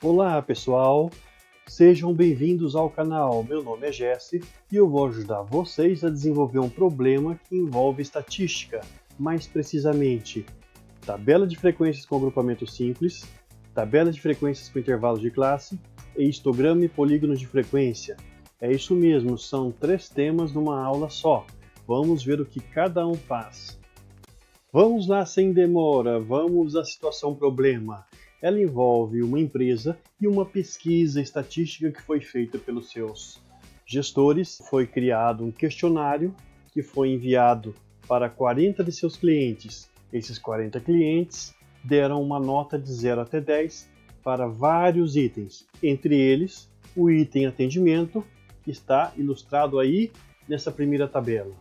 Olá pessoal, sejam bem-vindos ao canal. Meu nome é Jesse e eu vou ajudar vocês a desenvolver um problema que envolve estatística, mais precisamente tabela de frequências com agrupamento simples, tabela de frequências com intervalos de classe e histograma e polígonos de frequência. É isso mesmo, são 3 temas numa aula só. Vamos ver o que cada um faz. Vamos lá sem demora, vamos à situação problema. Ela envolve uma empresa e uma pesquisa estatística que foi feita pelos seus gestores. Foi criado um questionário que foi enviado para 40 de seus clientes. Esses 40 clientes deram uma nota de 0 até 10 para vários itens, entre eles o item atendimento, que está ilustrado aí nessa primeira tabela.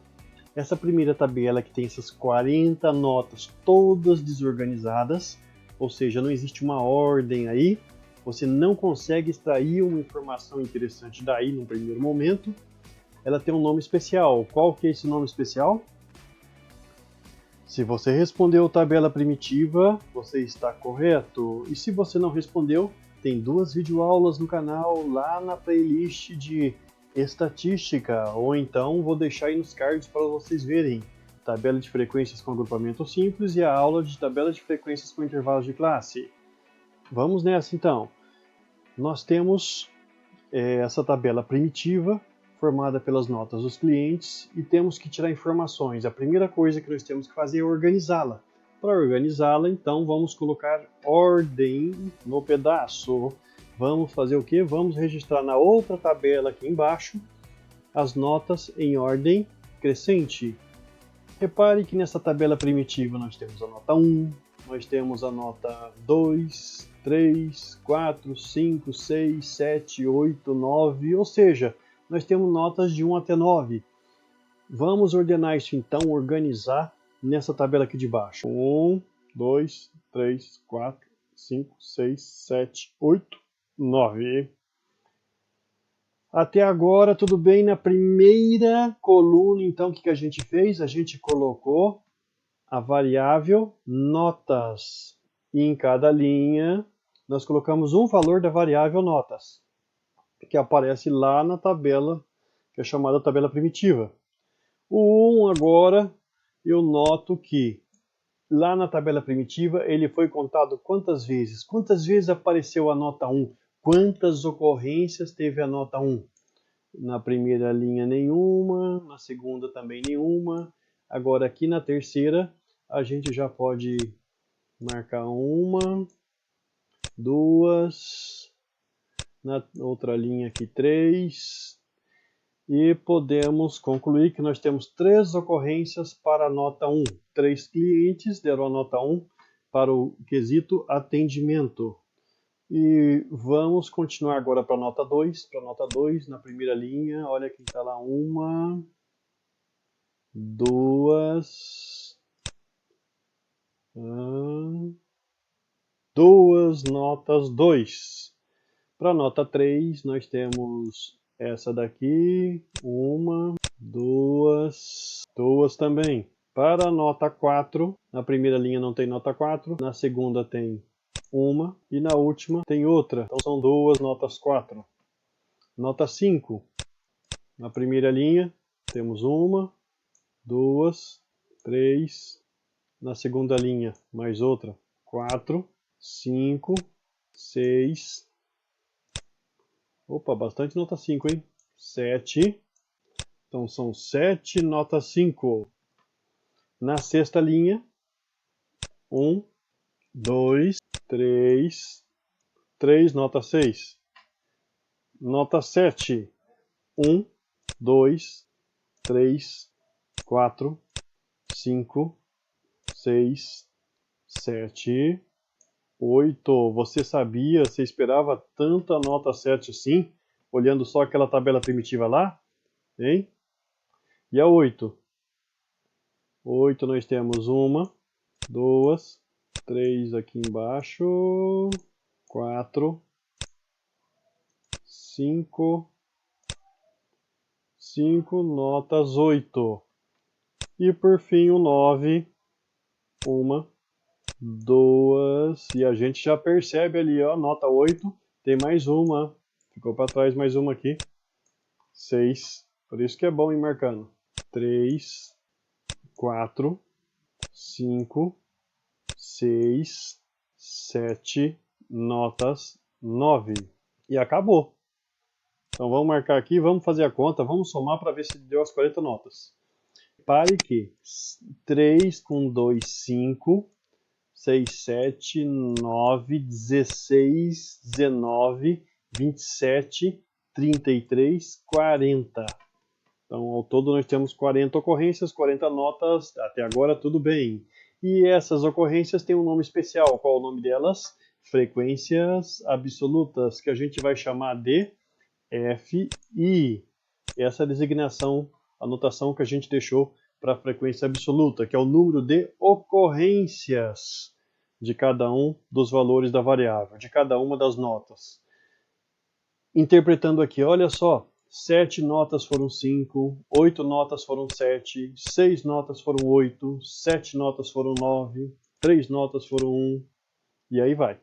Essa primeira tabela que tem essas 40 notas todas desorganizadas, ou seja, não existe uma ordem aí, você não consegue extrair uma informação interessante daí no primeiro momento. Ela tem um nome especial. Qual que é esse nome especial? Se você respondeu tabela primitiva, você está correto. E se você não respondeu, tem 2 videoaulas no canal, lá na playlist de estatística, ou então vou deixar aí nos cards para vocês verem. Tabela de frequências com agrupamento simples e a aula de tabela de frequências com intervalos de classe. Vamos nessa então. Nós temos essa tabela primitiva, formada pelas notas dos clientes, e temos que tirar informações. A primeira coisa que nós temos que fazer é organizá-la. Para organizá-la, então, vamos colocar ordem no pedaço. Vamos fazer o quê? Vamos registrar na outra tabela aqui embaixo as notas em ordem crescente. Repare que nessa tabela primitiva nós temos a nota 1, nós temos a nota 2, 3, 4, 5, 6, 7, 8, 9, ou seja, nós temos notas de 1 até 9. Vamos ordenar isso então, organizar nessa tabela aqui de baixo. 1, 2, 3, 4, 5, 6, 7, 8, 9. Até agora tudo bem? Na primeira coluna, então, o que a gente fez? A gente colocou a variável notas. E em cada linha, nós colocamos um valor da variável notas, que aparece lá na tabela, que é chamada tabela primitiva. O 1 agora, eu noto que lá na tabela primitiva, ele foi contado quantas vezes? Quantas vezes apareceu a nota 1? Quantas ocorrências teve a nota 1? Na primeira linha nenhuma, na segunda também nenhuma. Agora aqui na terceira, a gente já pode marcar 1, 2, na outra linha aqui 3, e podemos concluir que nós temos 3 ocorrências para a nota 1. 3 clientes deram a nota 1 para o quesito atendimento. E vamos continuar agora para a nota 2. Para a nota 2, na primeira linha, olha quem está lá, 1, 2, 2 notas 2. Para a nota 3, nós temos essa daqui, 1, 2, 2 também. Para a nota 4, na primeira linha não tem nota 4, na segunda tem uma e na última tem outra. Então são 2 notas 4. Nota 5, na primeira linha temos 1, 2, 3, na segunda linha mais outra, 4, 5, 6, opa, bastante nota 5, hein? 7, então são 7 nota 5. Na sexta linha, 1, 2, 3, 3 nota 6. Nota 7, 1, 2, 3, 4, 5, 6, 7, 8. Você sabia, você esperava tanta nota 7 assim, olhando só aquela tabela primitiva lá? Hein? E a 8? 8 nós temos 1, 2, 3 aqui embaixo, 4, 5, 5 notas 8. E por fim o 9, 1, 2, e a gente já percebe ali, ó, nota 8, Tem mais uma. Ficou para trás mais uma aqui. 6. Por isso que é bom ir marcando. 3, 4, 5, 6, 7, notas 9. E acabou. Então vamos marcar aqui, vamos fazer a conta, vamos somar para ver se deu as 40 notas. Pare que 3 com 2, 5, 6, 7, 9, 16, 19, 27, 33, 40. Então, ao todo, nós temos 40 ocorrências, 40 notas, até agora tudo bem. E essas ocorrências têm um nome especial. Qual é o nome delas? Frequências absolutas, que a gente vai chamar de FI. Essa é a designação, a notação que a gente deixou para a frequência absoluta, que é o número de ocorrências de cada um dos valores da variável, de cada uma das notas. Interpretando aqui, olha só, 7 notas foram 5, 8 notas foram 7, 6 notas foram 8, 7 notas foram 9, 3 notas foram 1, e aí vai.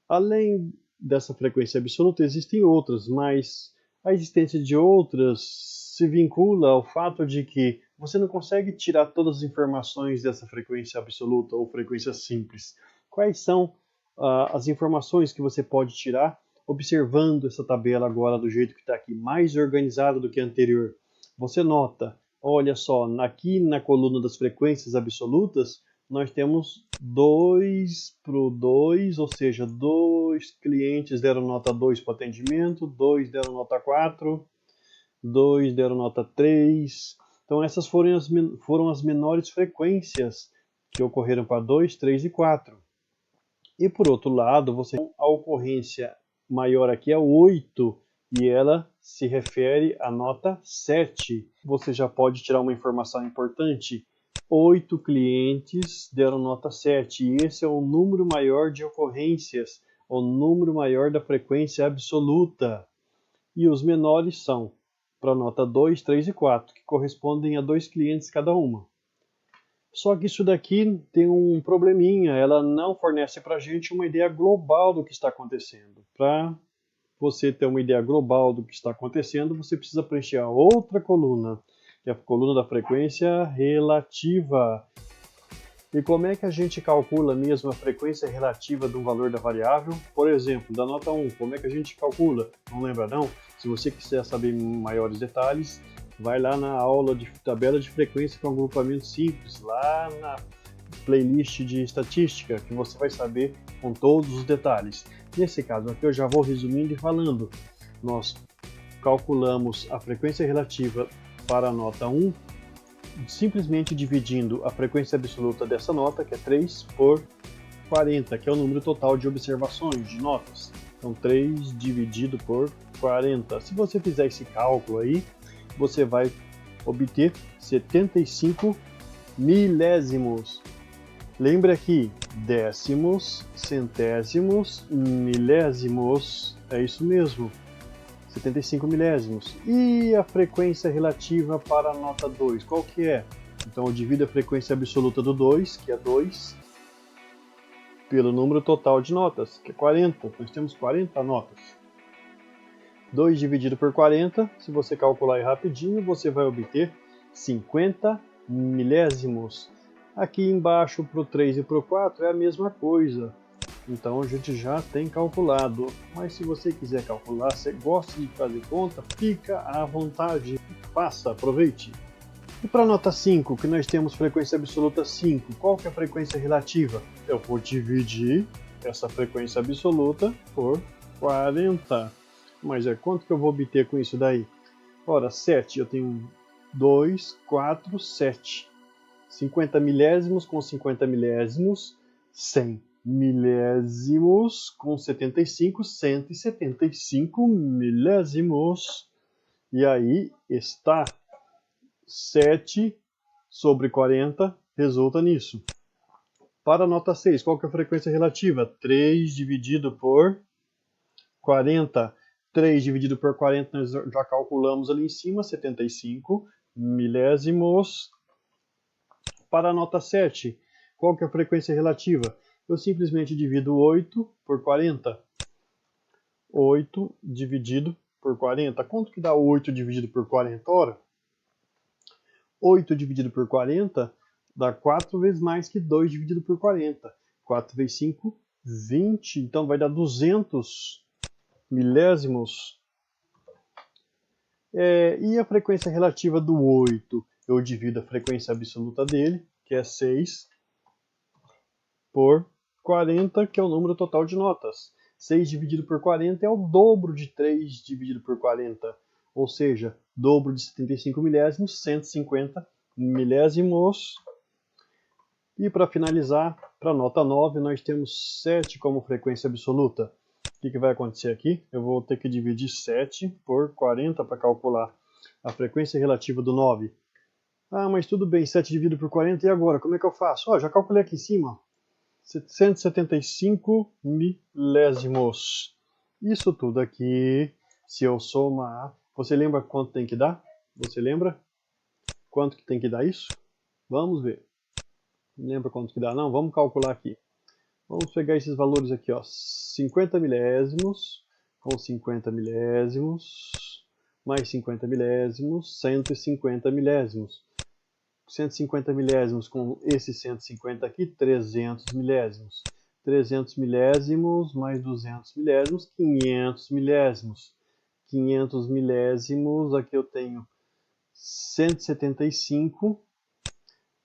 Além dessa frequência absoluta, existem outras, mas a existência de outras se vincula ao fato de que você não consegue tirar todas as informações dessa frequência absoluta ou frequência simples. Quais são as informações que você pode tirar observando essa tabela agora do jeito que está aqui, mais organizada do que a anterior? Você nota, olha só, aqui na coluna das frequências absolutas, nós temos 2 para o 2, ou seja, 2 clientes deram nota 2 para o atendimento, 2 deram nota 4, 2 deram nota 3. Então essas foram as menores frequências que ocorreram para 2, 3 e 4. E por outro lado, a ocorrência maior aqui é 8, e ela se refere à nota 7. Você já pode tirar uma informação importante. 8 clientes deram nota 7, e esse é o número maior de ocorrências, o número maior da frequência absoluta. E os menores são para a nota 2, 3 e 4, que correspondem a 2 clientes cada uma. Só que isso daqui tem um probleminha, ela não fornece para a gente uma ideia global do que está acontecendo. Para você ter uma ideia global do que está acontecendo, você precisa preencher a outra coluna, que é a coluna da frequência relativa. E como é que a gente calcula mesmo a frequência relativa de um valor da variável? Por exemplo, da nota 1, como é que a gente calcula? Não lembra não? Se você quiser saber maiores detalhes, vai lá na aula de tabela de frequência com agrupamento simples, lá na playlist de estatística, que você vai saber com todos os detalhes. Nesse caso aqui eu já vou resumindo e falando. Nós calculamos a frequência relativa para a nota 1, simplesmente dividindo a frequência absoluta dessa nota, que é 3, por 40, que é o número total de observações, de notas. Então 3 dividido por 40. Se você fizer esse cálculo aí, você vai obter 75 milésimos. Lembra aqui, décimos, centésimos, milésimos, é isso mesmo, 75 milésimos. E a frequência relativa para a nota 2, qual que é? Então eu divido a frequência absoluta do 2, que é 2, pelo número total de notas, que é 40. Nós temos 40 notas. 2 dividido por 40, se você calcular aí rapidinho, você vai obter 50 milésimos. Aqui embaixo para o 3 e para o 4 é a mesma coisa. Então a gente já tem calculado. Mas se você quiser calcular, você gosta de fazer conta, fica à vontade. Faça, aproveite. E para a nota 5, que nós temos frequência absoluta 5, qual que é a frequência relativa? Eu vou dividir essa frequência absoluta por 40. Mas quanto que eu vou obter com isso daí? Ora, 7, eu tenho 2, 4, 7. 50 milésimos com 50 milésimos, 100 milésimos com 75, 175 milésimos. E aí está 7 sobre 40, resulta nisso. Para a nota 6, qual que é a frequência relativa? 3 dividido por 40. 3 dividido por 40, nós já calculamos ali em cima, 75 milésimos. Para a nota 7, qual que é a frequência relativa? Eu simplesmente divido 8 por 40. 8 dividido por 40. Quanto que dá 8 dividido por 40? Ora, 8 dividido por 40 dá 4 vezes mais que 2 dividido por 40. 4 vezes 5, 20. Então vai dar 200 milésimos. E a frequência relativa do 8? Eu divido a frequência absoluta dele, que é 6, por 40, que é o número total de notas. 6 dividido por 40 é o dobro de 3 dividido por 40. Ou seja, dobro de 75 milésimos, 150 milésimos. E para finalizar, para a nota 9, nós temos 7 como frequência absoluta. O que vai acontecer aqui? Eu vou ter que dividir 7 por 40 para calcular a frequência relativa do 9. Ah, mas tudo bem, 7 dividido por 40, e agora? Como é que eu faço? Já calculei aqui em cima. 175 milésimos. Isso tudo aqui, se eu somar... Você lembra quanto tem que dar? Você lembra quanto que tem que dar isso? Vamos ver. Não lembra quanto que dá? Não, vamos calcular aqui. Vamos pegar esses valores aqui, ó. 50 milésimos com 50 milésimos, mais 50 milésimos, 150 milésimos. 150 milésimos com esses 150 aqui, 300 milésimos. 300 milésimos mais 200 milésimos, 500 milésimos. 500 milésimos, aqui eu tenho 175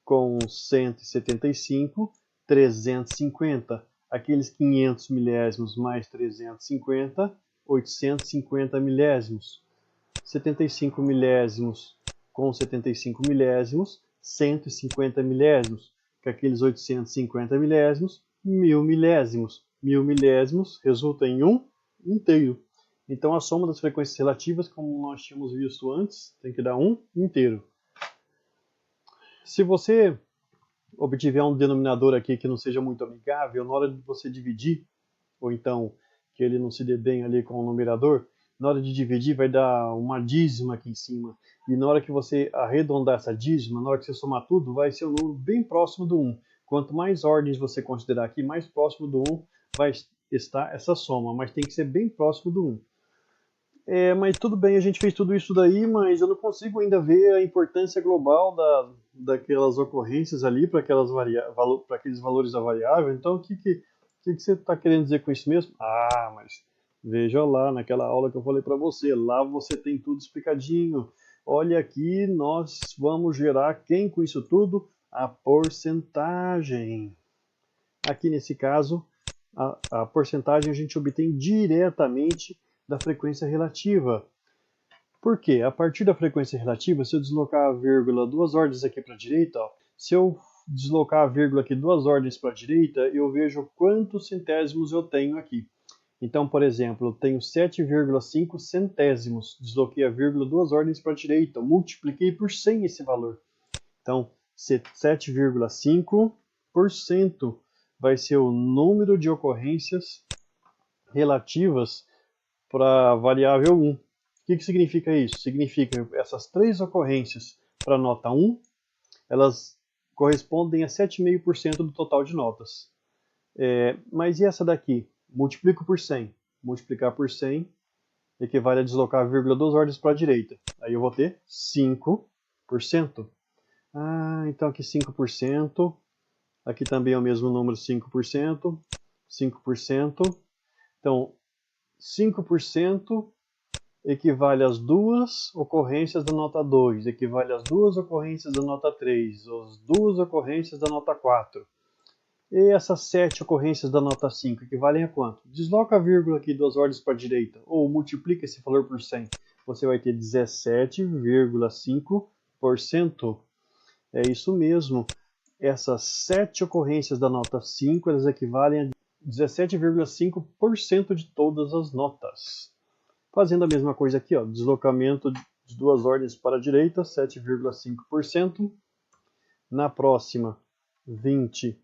com 175, 350. Aqueles 500 milésimos mais 350, 850 milésimos. 75 milésimos com 75 milésimos, 150 milésimos. Com aqueles 850 milésimos, 1000 milésimos. 1000 milésimos resulta em um inteiro. Então a soma das frequências relativas, como nós tínhamos visto antes, tem que dar um inteiro. Se você obtiver um denominador aqui que não seja muito amigável, na hora de você dividir, ou então que ele não se dê bem ali com o numerador, na hora de dividir vai dar uma dízima aqui em cima. E na hora que você arredondar essa dízima, na hora que você somar tudo, vai ser um número bem próximo do 1. Quanto mais ordens você considerar aqui, mais próximo do 1 vai estar essa soma, mas tem que ser bem próximo do 1. Mas tudo bem, a gente fez tudo isso daí, mas eu não consigo ainda ver a importância global daquelas ocorrências ali para aqueles valores da variável. Então, o que você está querendo dizer com isso mesmo? Ah, mas veja lá, naquela aula que eu falei para você, lá você tem tudo explicadinho. Olha aqui, nós vamos gerar quem com isso tudo? A porcentagem. Aqui nesse caso, a porcentagem a gente obtém diretamente da frequência relativa. Por quê? A partir da frequência relativa, se eu deslocar a vírgula 2 ordens aqui para a direita, se eu deslocar a vírgula aqui 2 ordens para a direita, eu vejo quantos centésimos eu tenho aqui. Então, por exemplo, eu tenho 7,5 centésimos. Desloquei a vírgula 2 ordens para a direita, multipliquei por 100 esse valor. Então, 7,5% vai ser o número de ocorrências relativas para a variável 1. O que significa isso? Significa que essas três ocorrências para a nota 1, elas correspondem a 7,5% do total de notas. Mas e essa daqui? Multiplico por 100. Multiplicar por 100 equivale a deslocar a vírgula 2 ordens para a direita. Aí eu vou ter 5%. Então aqui 5%. Aqui também é o mesmo número, 5%. 5%. Então, 5% equivale às duas ocorrências da nota 2, equivale às duas ocorrências da nota 3, às duas ocorrências da nota 4. E essas 7 ocorrências da nota 5 equivalem a quanto? Desloca a vírgula aqui 2 ordens para a direita, ou multiplica esse valor por 100. Você vai ter 17,5%. É isso mesmo. Essas 7 ocorrências da nota 5, elas equivalem a 17,5% de todas as notas. Fazendo a mesma coisa aqui, ó, deslocamento de 2 ordens para a direita, 7,5%. Na próxima, 20%.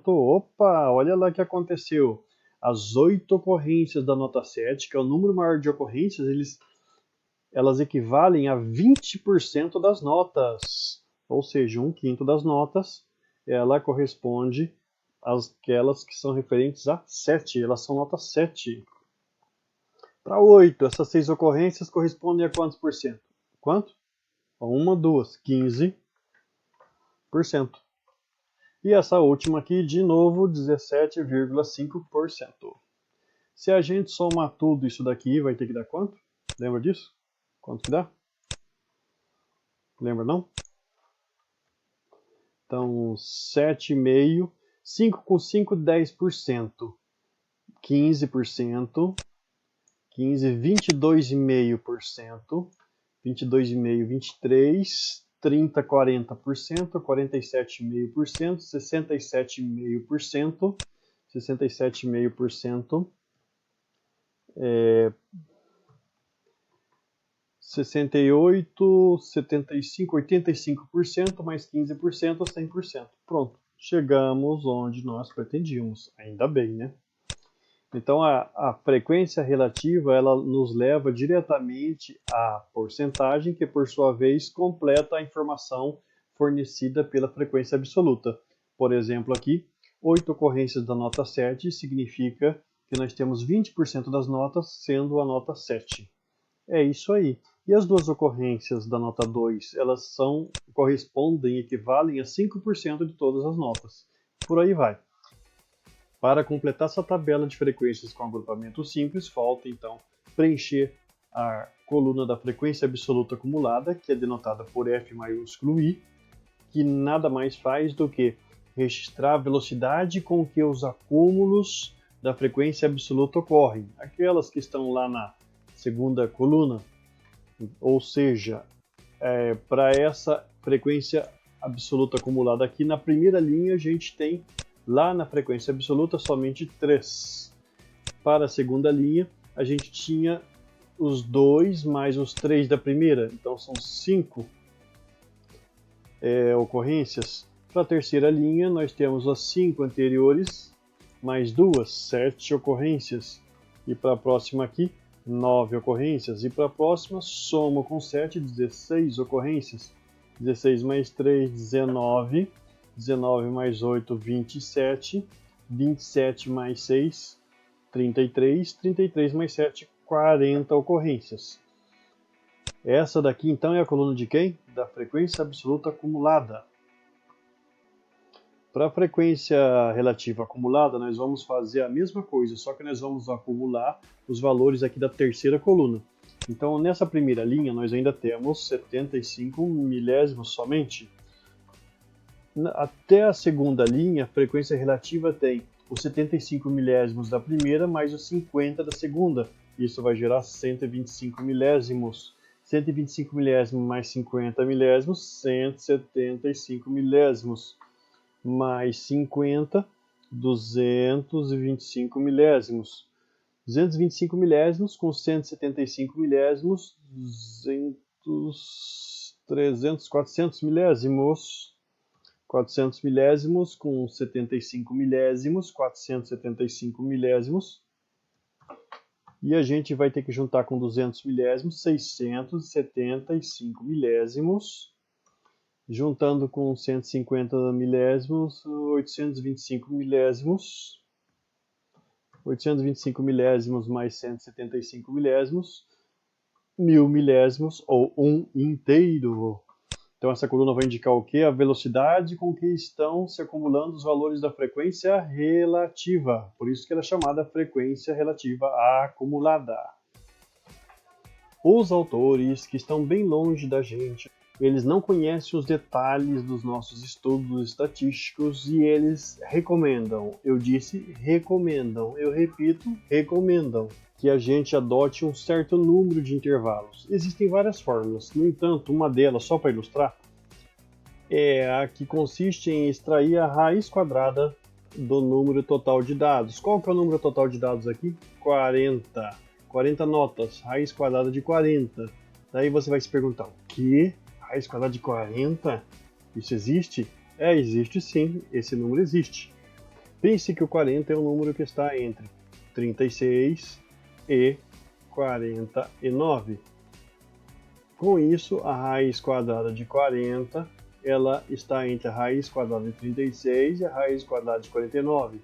Opa, olha lá o que aconteceu. As 8 ocorrências da nota 7, que é o número maior de ocorrências, elas equivalem a 20% das notas. Ou seja, 1/5 das notas, ela corresponde àquelas que são referentes a 7. Elas são nota 7. Para 8, essas 6 ocorrências correspondem a quantos por cento? Quanto? 1, 2, 15%. E essa última aqui, de novo, 17,5%. Se a gente somar tudo isso daqui, vai ter que dar quanto? Lembra disso? Quanto que dá? Lembra não? Então, 7,5%. 5 com 5, 10%. 15%. 15, 22,5%. 22,5%, 23%. 30, 40%. 47,5%. 67,5%. 67,5%. 68, 75, 85%, mais 15%, 100%. Pronto, chegamos onde nós pretendíamos. Ainda bem, né? Então, a frequência relativa, ela nos leva diretamente à porcentagem, que por sua vez completa a informação fornecida pela frequência absoluta. Por exemplo, aqui, 8 ocorrências da nota 7 significa que nós temos 20% das notas sendo a nota 7. É isso aí. E as duas ocorrências da nota 2, elas correspondem, equivalem a 5% de todas as notas. Por aí vai. Para completar essa tabela de frequências com agrupamento simples, falta então preencher a coluna da frequência absoluta acumulada, que é denotada por F maiúsculo I, que nada mais faz do que registrar a velocidade com que os acúmulos da frequência absoluta ocorrem. Aquelas que estão lá na segunda coluna, ou seja, para essa frequência absoluta acumulada aqui, na primeira linha a gente tem lá na frequência absoluta somente 3. Para a segunda linha a gente tinha os 2 mais os 3 da primeira, então são 5 ocorrências. Para a terceira linha nós temos as 5 anteriores mais 2, 7 ocorrências. E para a próxima aqui, 9 ocorrências. E para a próxima, soma com 7, 16 ocorrências. 16 mais 3, 19. 19 mais 8, 27. 27 mais 6, 33. 33 mais 7, 40 ocorrências. Essa daqui, então, é a coluna de quem? Da frequência absoluta acumulada. Para a frequência relativa acumulada, nós vamos fazer a mesma coisa, só que nós vamos acumular os valores aqui da terceira coluna. Então, nessa primeira linha, nós ainda temos 75 milésimos somente. Até a segunda linha, a frequência relativa tem os 75 milésimos da primeira mais os 50 da segunda. Isso vai gerar 125 milésimos. 125 milésimos mais 50 milésimos, 175 milésimos. Mais 50, 225 milésimos. 225 milésimos com 175 milésimos, 200, 300, 400 milésimos. 400 milésimos com 75 milésimos, 475 milésimos. E a gente vai ter que juntar com 200 milésimos, 675 milésimos. Juntando com 150 milésimos, 825 milésimos. 825 milésimos mais 175 milésimos, 1000 milésimos, ou 1 inteiro. Então essa coluna vai indicar o quê? A velocidade com que estão se acumulando os valores da frequência relativa. Por isso que ela é chamada frequência relativa acumulada. Os autores que estão bem longe da gente, eles não conhecem os detalhes dos nossos estudos estatísticos e eles recomendam, eu disse recomendam, eu repito, recomendam, que a gente adote um certo número de intervalos. Existem várias fórmulas, no entanto, uma delas, só para ilustrar, é a que consiste em extrair a raiz quadrada do número total de dados. Qual que é o número total de dados aqui? 40. 40 notas, raiz quadrada de 40. Daí você vai se perguntar, o quê? Raiz quadrada de 40? Isso existe? Existe sim, esse número existe. Pense que o 40 é um número que está entre 36 e 49. Com isso, a raiz quadrada de 40, ela está entre a raiz quadrada de 36 e a raiz quadrada de 49.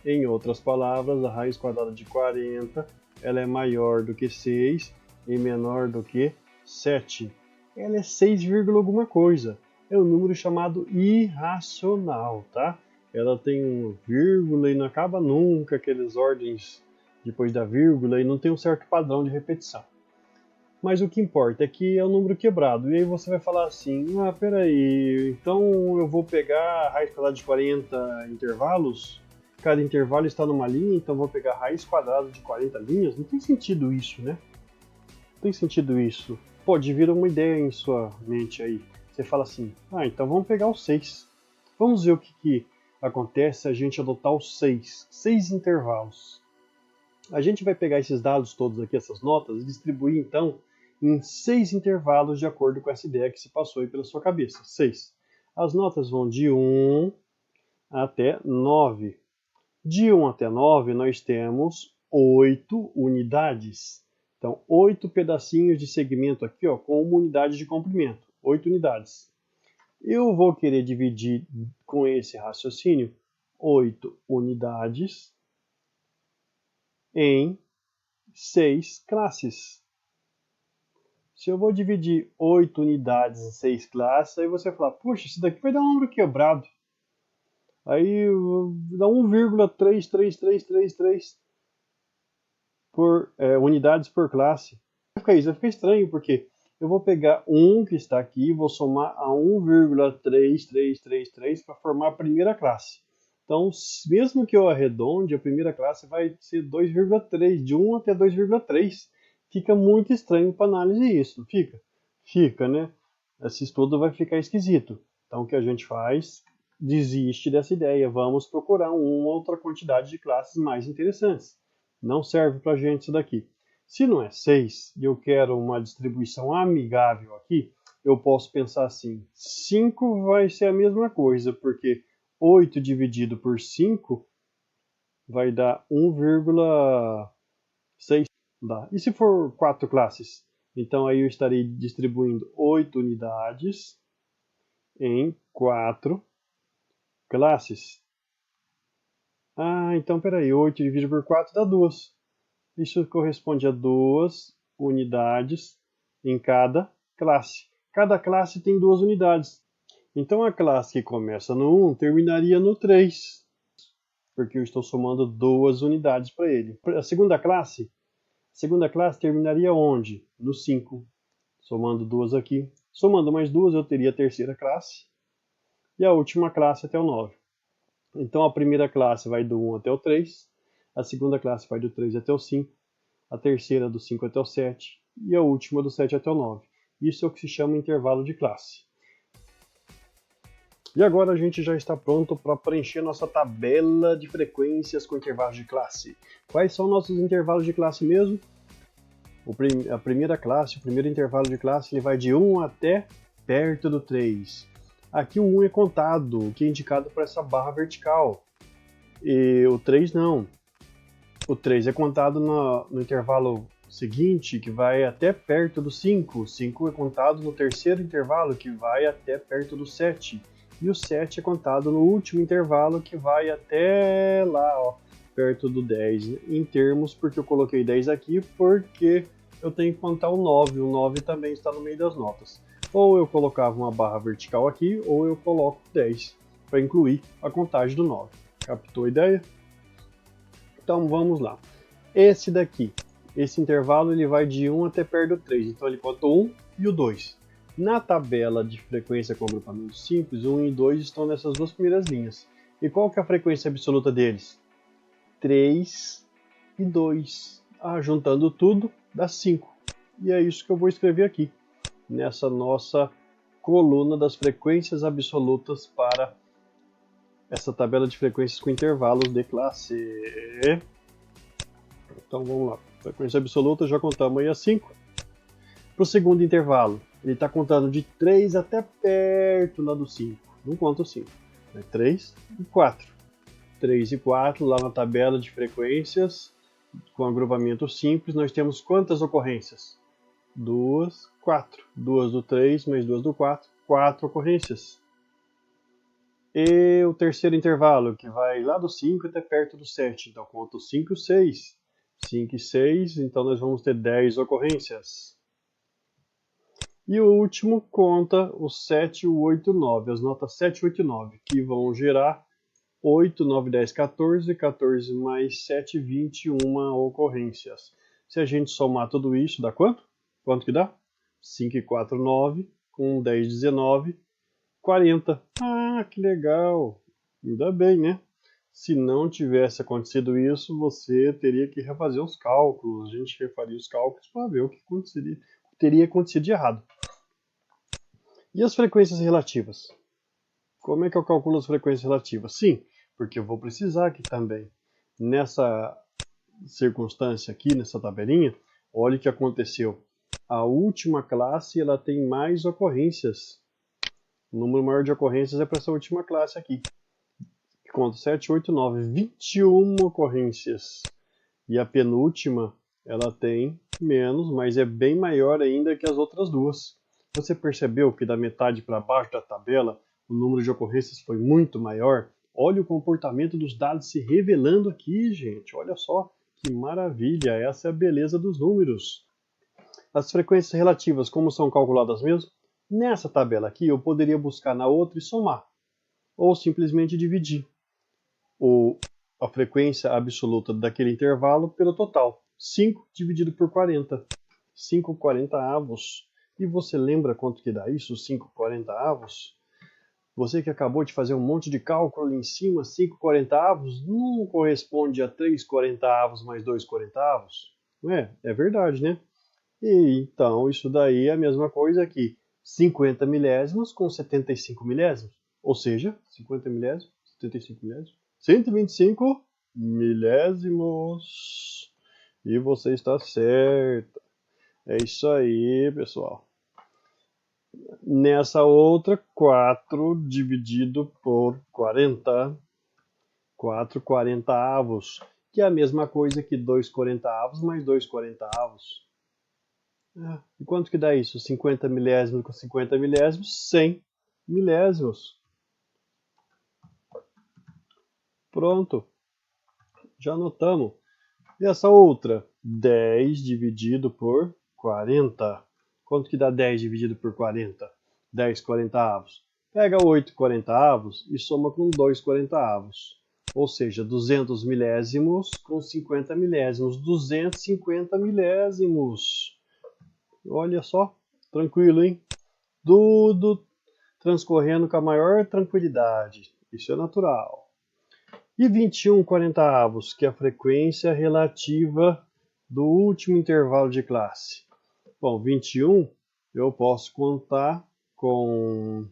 Em outras palavras, a raiz quadrada de 40 ela é maior do que 6 e menor do que 7. Ela é 6, alguma coisa. É um número chamado irracional, tá? Ela tem uma vírgula e não acaba nunca, aquelas ordens depois da vírgula, e não tem um certo padrão de repetição. Mas o que importa é que é um número quebrado. E aí você vai falar assim, peraí, então eu vou pegar a raiz quadrada de 40 intervalos? Cada intervalo está numa linha, então eu vou pegar a raiz quadrada de 40 linhas? Não tem sentido isso, né? Não tem sentido isso. Pode vir uma ideia em sua mente aí. Você fala assim, então vamos pegar o 6. Vamos ver o que acontece se a gente adotar os 6 intervalos. A gente vai pegar esses dados todos aqui, essas notas, e distribuir então em 6 intervalos de acordo com essa ideia que se passou aí pela sua cabeça. 6. As notas vão de 1 até 9. De 1 até 9 nós temos 8 unidades. Então, 8 pedacinhos de segmento aqui, ó, com uma unidade de comprimento. 8 unidades. Eu vou querer dividir com esse raciocínio 8 unidades em 6 classes. Se eu vou dividir 8 unidades em 6 classes, aí você fala, puxa, isso daqui vai dar um número quebrado. Aí dá 1,3333 unidades por classe. Vai ficar estranho, porque eu vou pegar 1 que está aqui e vou somar a 1,3333 para formar a primeira classe. Então, mesmo que eu arredonde, a primeira classe vai ser 2,3, de 1 até 2,3. Fica muito estranho para análise isso, não fica? Fica, né? Esse estudo vai ficar esquisito. Então, o que a gente faz? Desiste dessa ideia. Vamos procurar uma outra quantidade de classes mais interessantes. Não serve para a gente isso daqui. Se não é 6 e eu quero uma distribuição amigável aqui, eu posso pensar assim, 5 vai ser a mesma coisa, porque 8 dividido por 5 vai dar 1,6. E se for 4 classes? Então aí eu estarei distribuindo 8 unidades em 4 classes. Então peraí, 8 dividido por 4 dá 2. Isso corresponde a 2 unidades em cada classe. Cada classe tem 2 unidades. Então a classe que começa no 1 terminaria no 3, porque eu estou somando 2 unidades para ele. A segunda classe terminaria onde? No 5. Somando 2 aqui. Somando mais 2 eu teria a terceira classe. E a última classe até o 9. Então a primeira classe vai do 1 até o 3. A segunda classe vai do 3 até o 5. A terceira do 5 até o 7. E a última do 7 até o 9. Isso é o que se chama intervalo de classe. E agora a gente já está pronto para preencher nossa tabela de frequências com intervalos de classe. Quais são nossos intervalos de classe mesmo? A primeira classe, o primeiro intervalo de classe, ele vai de 1 até perto do 3. Aqui o 1 é contado, que é indicado por essa barra vertical. E o 3 não. O 3 é contado no intervalo seguinte, que vai até perto do 5. O 5 é contado no terceiro intervalo, que vai até perto do 7. E o 7 é contado no último intervalo, que vai até lá, ó, perto do 10. Em termos, porque eu coloquei 10 aqui, porque eu tenho que contar o 9. O 9 também está no meio das notas. Ou eu colocava uma barra vertical aqui, ou eu coloco 10, para incluir a contagem do 9. Captou a ideia? Então vamos lá. Esse daqui, esse intervalo, ele vai de 1 até perto do 3. Então ele conta o 1 e o 2. Na tabela de frequência com agrupamento simples, 1 e 2 estão nessas duas primeiras linhas. E qual que é a frequência absoluta deles? 3 e 2. Juntando tudo, dá 5. E é isso que eu vou escrever aqui, nessa nossa coluna das frequências absolutas para essa tabela de frequências com intervalos de classe. Então vamos lá. Frequência absoluta, já contamos aí a 5. Para o segundo intervalo, ele está contando de 3 até perto lá do 5. Não conta o 5. 3 e 4. 3 e 4, lá na tabela de frequências, com agrupamento simples, nós temos quantas ocorrências? 2, 4. 2 do 3 mais 2 do 4. 4 ocorrências. E o terceiro intervalo, que vai lá do 5 até perto do 7. Então conta o 5 e o 6. 5 e 6, então nós vamos ter 10 ocorrências. E o último conta o 7, o 8 e o 9, as notas 7, 8 e 9, que vão gerar 8, 9, 10, 14, 14 mais 7, 21 ocorrências. Se a gente somar tudo isso, dá quanto? Quanto que dá? 5 e 4, 9, com 10, 19, 40. Ah, que legal! Ainda bem, né? Se não tivesse acontecido isso, você teria que refazer os cálculos. A gente refaria os cálculos para ver o que teria acontecido de errado. E as frequências relativas? Como é que eu calculo as frequências relativas? Sim, porque eu vou precisar aqui também. Nessa circunstância aqui, nessa tabelinha, olha o que aconteceu. A última classe ela tem mais ocorrências. O número maior de ocorrências é para essa última classe aqui. Conta 7, 8, 9, 21 ocorrências. E a penúltima, ela tem menos, mas é bem maior ainda que as outras duas. Você percebeu que da metade para baixo da tabela, o número de ocorrências foi muito maior? Olha o comportamento dos dados se revelando aqui, gente. Olha só que maravilha. Essa é a beleza dos números. As frequências relativas, como são calculadas mesmo? Nessa tabela aqui, eu poderia buscar na outra e somar. Ou simplesmente dividir a frequência absoluta daquele intervalo pelo total. 5 dividido por 40. 5 40avos. E você lembra quanto que dá isso, 5 40avos? Você que acabou de fazer um monte de cálculo ali em cima, 5 40avos não corresponde a 3 40avos mais 2 40avos? Não é? É verdade, né? E então isso daí é a mesma coisa aqui. 50 milésimos com 75 milésimos. Ou seja, 50 milésimos, 75 milésimos. 125 milésimos. E você está certo. É isso aí, pessoal. Nessa outra, 4 dividido por 40. 4 40avos. Que é a mesma coisa que 2 40avos mais 2 40avos. E quanto que dá isso? 50 milésimos com 50 milésimos, 100 milésimos. Pronto. Já anotamos. E essa outra? 10 dividido por 40. Quanto que dá 10 dividido por 40? 10 40avos. Pega 8 40avos e soma com 2 40avos. Ou seja, 200 milésimos com 50 milésimos. 250 milésimos. Olha só, tranquilo, hein? Tudo transcorrendo com a maior tranquilidade. Isso é natural. E 21 40avos, que é a frequência relativa do último intervalo de classe. Bom, 21 eu posso contar com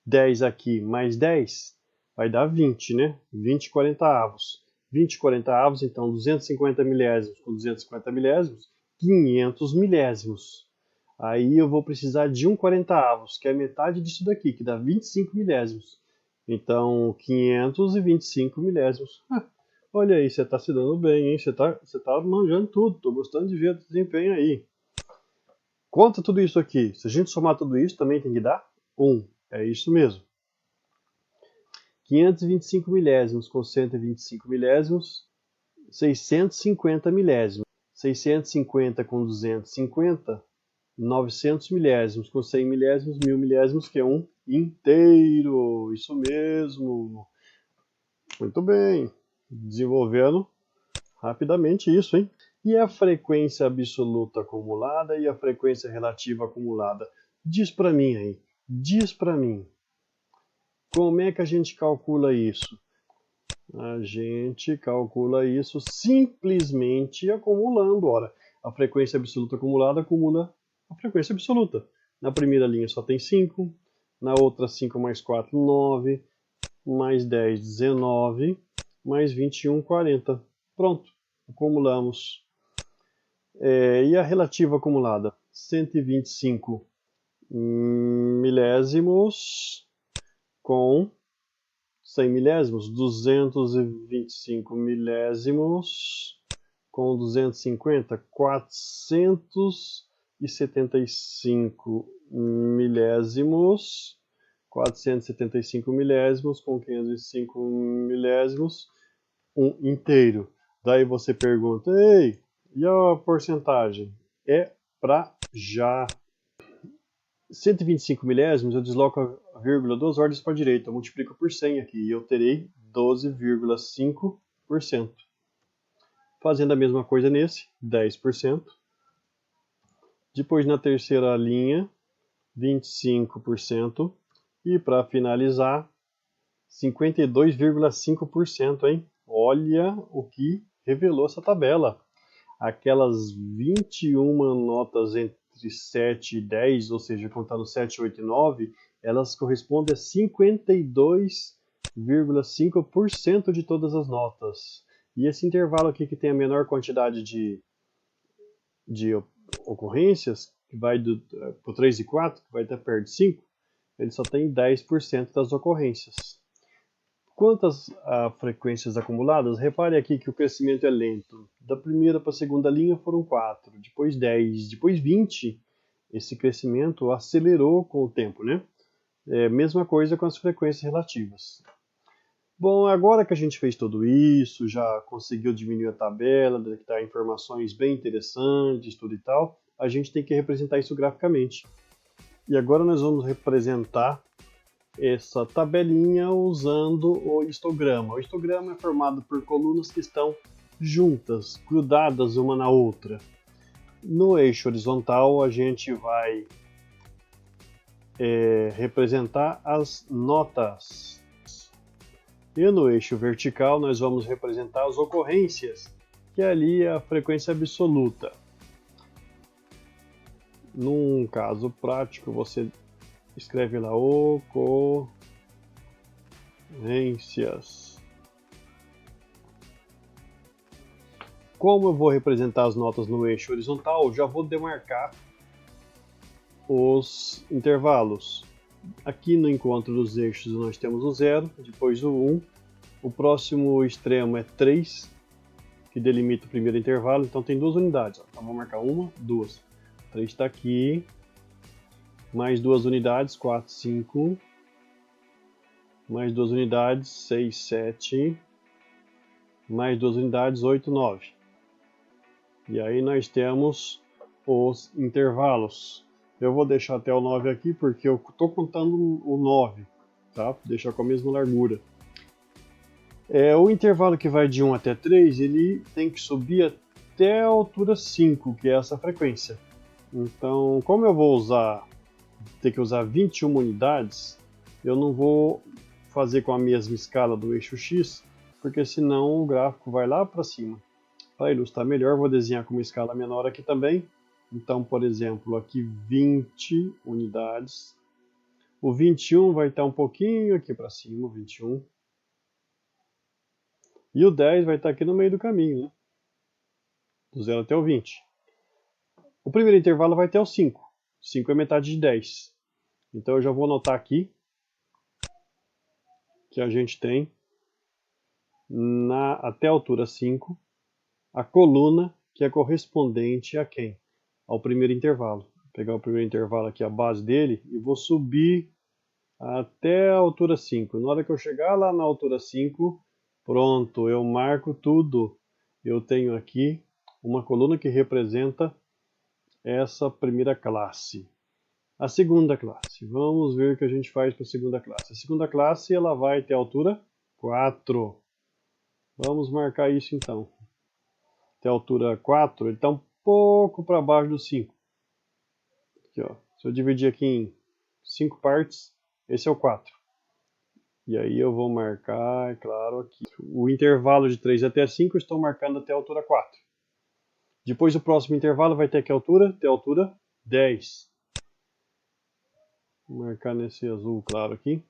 10 aqui mais 10, vai dar 20, né? 20 40avos. 20 40avos, então 250 milésimos com 250 milésimos, 500 milésimos. Aí eu vou precisar de 1 40avos, que é metade disso daqui, que dá 25 milésimos. Então, 525 milésimos. Olha aí, você está se dando bem, hein? Você tá manjando tudo. Estou gostando de ver o desempenho aí. Conta tudo isso aqui. Se a gente somar tudo isso, também tem que dar 1. É isso mesmo. 525 milésimos com 125 milésimos, 650 milésimos. 650 com 250, 900 milésimos. Com 100 milésimos, 1000 milésimos, que é um inteiro. Isso mesmo. Muito bem. Desenvolvendo rapidamente isso, hein? E a frequência absoluta acumulada e a frequência relativa acumulada? Diz para mim aí. Diz para mim. Como é que a gente calcula isso? A gente calcula isso simplesmente acumulando. Ora, a frequência absoluta acumulada acumula a frequência absoluta. Na primeira linha só tem 5, na outra 5 mais 4, 9, mais 10, 19, mais 21, 40. Pronto, acumulamos. E a relativa acumulada? 125 milésimos com 100 milésimos, 225 milésimos com 250, 475 milésimos, 475 milésimos com 505 milésimos, um inteiro. Daí você pergunta, ei, E a porcentagem é para já. 125 milésimos, eu desloco a vírgula 2 ordens para a direita, eu multiplico por 100 aqui e eu terei 12,5%. Fazendo a mesma coisa nesse, 10%. Depois na terceira linha, 25%. E para finalizar, 52,5%, hein? Olha o que revelou essa tabela. Aquelas 21 notas entre 7 e 10, ou seja, contando 7, 8 e 9, elas correspondem a 52,5% de todas as notas. E esse intervalo aqui que tem a menor quantidade de ocorrências, que vai do 3 e 4, que vai até perto de 5, ele só tem 10% das ocorrências. Quantas frequências acumuladas? Repare aqui que o crescimento é lento. Da primeira para a segunda linha foram 4, depois 10, depois 20. Esse crescimento acelerou com o tempo, né? Mesma coisa com as frequências relativas. Bom, agora que a gente fez tudo isso, já conseguiu diminuir a tabela, detectar informações bem interessantes, tudo e tal, a gente tem que representar isso graficamente. E agora nós vamos representar essa tabelinha usando o histograma. O histograma é formado por colunas que estão juntas, grudadas uma na outra. No eixo horizontal, a gente vai representar as notas. E no eixo vertical, nós vamos representar as ocorrências, que ali é a frequência absoluta. Num caso prático, você escreve lá ocorrências. Como eu vou representar as notas no eixo horizontal, já vou demarcar os intervalos. Aqui no encontro dos eixos nós temos o 0, depois o 1. O próximo extremo é 3, que delimita o primeiro intervalo, então tem duas unidades. Então vamos marcar uma, duas. 3 está aqui, mais duas unidades, 4, 5. Mais duas unidades, 6, 7. Mais duas unidades, 8, 9. E aí nós temos os intervalos. Eu vou deixar até o 9 aqui porque eu estou contando o 9, tá? Vou deixar com a mesma largura. O intervalo que vai de 1 até 3, ele tem que subir até a altura 5, que é essa frequência. Então, como eu vou ter que usar 21 unidades, eu não vou fazer com a mesma escala do eixo X, porque senão o gráfico vai lá para cima. Para ilustrar melhor, vou desenhar com uma escala menor aqui também. Então, por exemplo, aqui 20 unidades. O 21 vai estar um pouquinho aqui para cima, o 21. E o 10 vai estar aqui no meio do caminho, né? Do 0 até o 20. O primeiro intervalo vai até o 5. 5 é metade de 10. Então eu já vou anotar aqui que a gente tem até a altura 5 a coluna que é correspondente a quem? Ao primeiro intervalo. Vou pegar o primeiro intervalo aqui, a base dele, e vou subir até a altura 5. Na hora que eu chegar lá na altura 5, pronto, eu marco tudo. Eu tenho aqui uma coluna que representa essa primeira classe. A segunda classe, vamos ver o que a gente faz para a segunda classe. A segunda classe ela vai até a altura 4. Vamos marcar isso então. Até a altura 4, ele está um pouco para baixo do 5. Aqui, ó. Se eu dividir aqui em 5 partes, esse é o 4. E aí eu vou marcar, é claro, aqui. O intervalo de 3 até 5 eu estou marcando até a altura 4. Depois o próximo intervalo vai ter que altura? Até a altura 10. Vou marcar nesse azul claro aqui.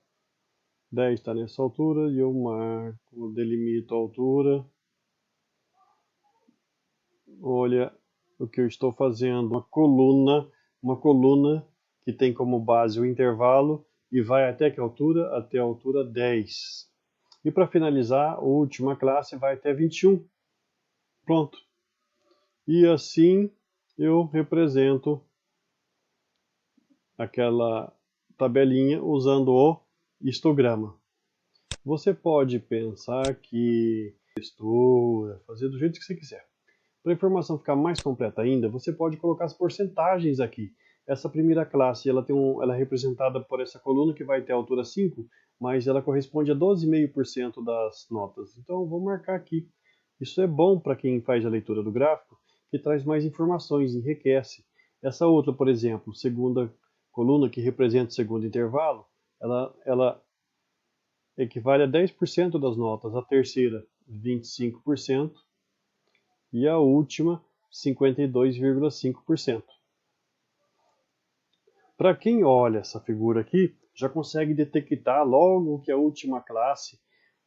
10 está nessa altura e eu marco, delimito a altura. Olha o que eu estou fazendo, uma coluna que tem como base o intervalo e vai até que altura? Até a altura 10. E para finalizar, a última classe vai até 21. Pronto. E assim eu represento aquela tabelinha usando o histograma. Você pode pensar que textura, fazer do jeito que você quiser. Para a informação ficar mais completa ainda, você pode colocar as porcentagens aqui. Essa primeira classe ela é representada por essa coluna que vai ter a altura 5, mas ela corresponde a 12,5% das notas. Então eu vou marcar aqui. Isso é bom para quem faz a leitura do gráfico, que traz mais informações, enriquece. Essa outra, por exemplo, segunda coluna, que representa o segundo intervalo, ela equivale a 10% das notas, a terceira, 25%, e a última, 52,5%. Para quem olha essa figura aqui, já consegue detectar logo que a última classe,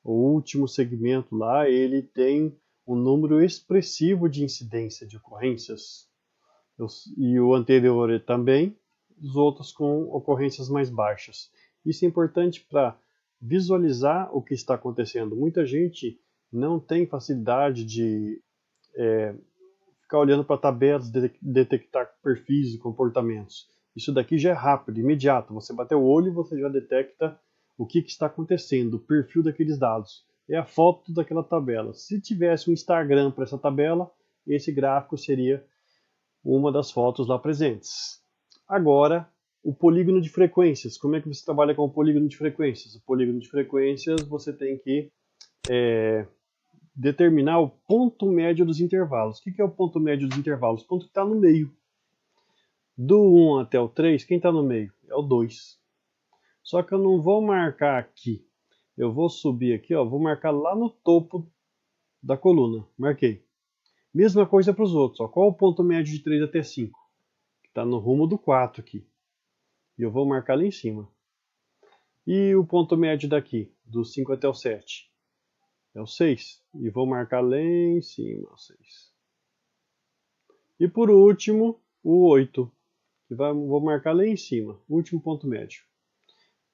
o último segmento lá, ele tem um número expressivo de incidência de ocorrências. E o anterior também, os outros com ocorrências mais baixas. Isso é importante para visualizar o que está acontecendo. Muita gente não tem facilidade de ficar olhando para tabelas, detectar perfis e comportamentos. Isso daqui já é rápido, imediato. Você bateu o olho e você já detecta o que está acontecendo, o perfil daqueles dados. É a foto daquela tabela. Se tivesse um Instagram para essa tabela, esse gráfico seria uma das fotos lá presentes. Agora, o polígono de frequências. Como é que você trabalha com o polígono de frequências? O polígono de frequências você tem que determinar o ponto médio dos intervalos. O que é o ponto médio dos intervalos? O ponto que está no meio. Do 1 até o 3, quem está no meio? É o 2. Só que eu não vou marcar aqui. Eu vou subir aqui, ó, vou marcar lá no topo da coluna. Marquei. Mesma coisa para os outros. Ó. Qual é o ponto médio de 3 até 5? Que está no rumo do 4 aqui. E eu vou marcar lá em cima. E o ponto médio daqui, do 5 até o 7? É o 6. E vou marcar lá em cima, o 6. E por último, o 8. Que vou marcar lá em cima, o último ponto médio.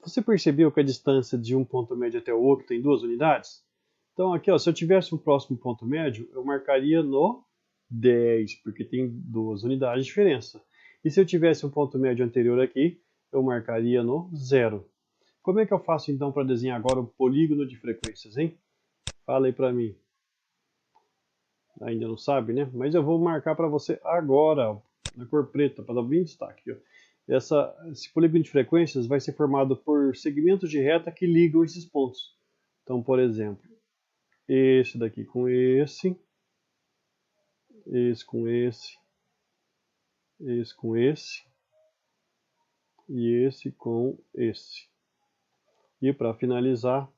Você percebeu que a distância de um ponto médio até o outro tem 2 unidades? Então aqui, ó, se eu tivesse um próximo ponto médio, eu marcaria no 10, porque tem 2 unidades de diferença. E se eu tivesse um ponto médio anterior aqui, eu marcaria no 0. Como é que eu faço então para desenhar agora o polígono de frequências, hein? Fala aí para mim. Ainda não sabe, né? Mas eu vou marcar para você agora, ó, na cor preta, para dar bem destaque. Ó. Esse polígono de frequências vai ser formado por segmentos de reta que ligam esses pontos. Então, por exemplo, esse daqui com esse com esse com esse, e esse com esse. E para finalizar,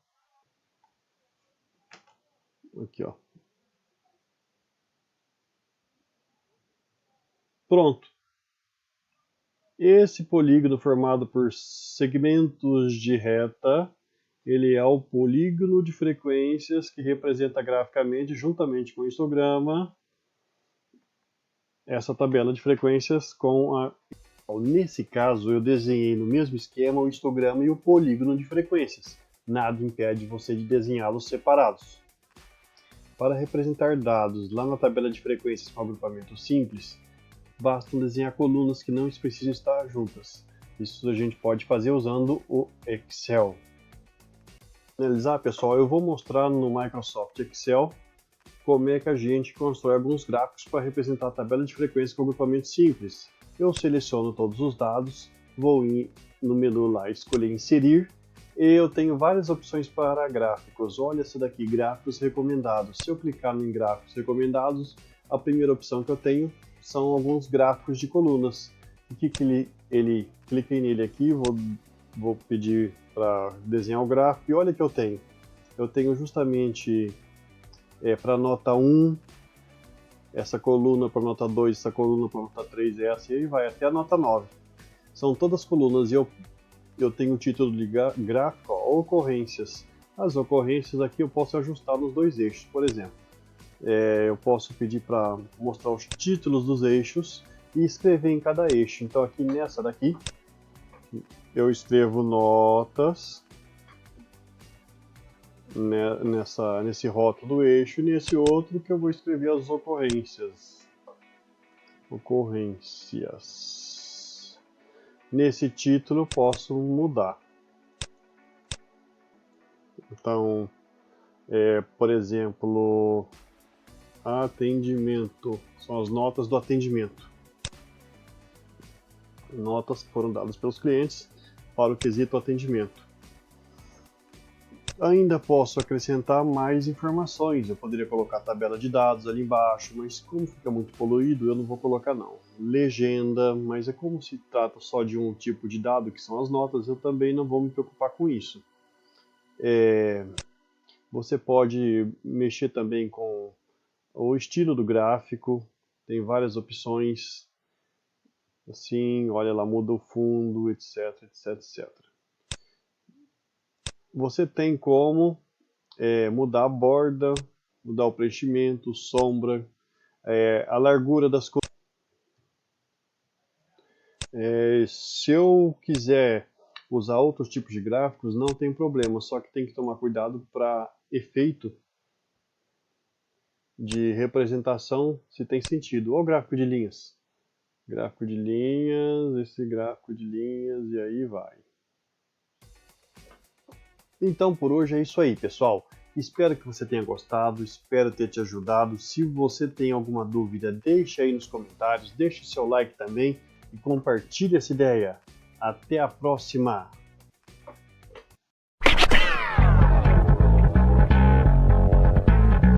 aqui ó. Pronto. Esse polígono formado por segmentos de reta, ele é o polígono de frequências que representa graficamente, juntamente com o histograma, essa tabela de frequências com a... Nesse caso, eu desenhei no mesmo esquema o histograma e o polígono de frequências. Nada impede você de desenhá-los separados. Para representar dados lá na tabela de frequências com agrupamento simples, basta desenhar colunas que não precisam estar juntas. Isso a gente pode fazer usando o Excel. Para finalizar, pessoal, eu vou mostrar no Microsoft Excel como é que a gente constrói alguns gráficos para representar a tabela de frequência com agrupamento simples. Eu seleciono todos os dados, vou no menu lá escolher inserir, e eu tenho várias opções para gráficos. Olha essa daqui, gráficos recomendados. Se eu clicar em gráficos recomendados, a primeira opção que eu tenho são alguns gráficos de colunas. O que ele cliquei nele aqui, vou pedir para desenhar o gráfico, e olha que eu tenho. Eu tenho justamente para nota 1, essa coluna para nota 2, essa coluna para nota 3, essa, e aí vai até a nota 9. São todas colunas, e eu tenho o título de gráfico, ó, ocorrências. As ocorrências aqui eu posso ajustar nos dois eixos, por exemplo. Eu posso pedir para mostrar os títulos dos eixos e escrever em cada eixo. Então aqui nessa daqui, eu escrevo notas nesse rótulo do eixo, e nesse outro que eu vou escrever as ocorrências. Nesse título eu posso mudar. Então, por exemplo, Atendimento. São as notas do atendimento. Notas foram dadas pelos clientes para o quesito atendimento. Ainda posso acrescentar mais informações. Eu poderia colocar a tabela de dados ali embaixo, mas como fica muito poluído, eu não vou colocar não. Legenda, mas é como se trata só de um tipo de dado, que são as notas, eu também não vou me preocupar com isso. Você pode mexer também com o estilo do gráfico, tem várias opções. Assim, olha lá, muda o fundo, etc, etc, etc. Você tem como mudar a borda, mudar o preenchimento, sombra, a largura das cores. Se eu quiser usar outros tipos de gráficos, não tem problema, só que tem que tomar cuidado para efeito de representação, se tem sentido. Ou gráfico de linhas. Gráfico de linhas, esse gráfico de linhas, e aí vai. Então por hoje é isso aí, pessoal. Espero que você tenha gostado, espero ter te ajudado. Se você tem alguma dúvida, deixe aí nos comentários, deixe seu like também e compartilhe essa ideia. Até a próxima!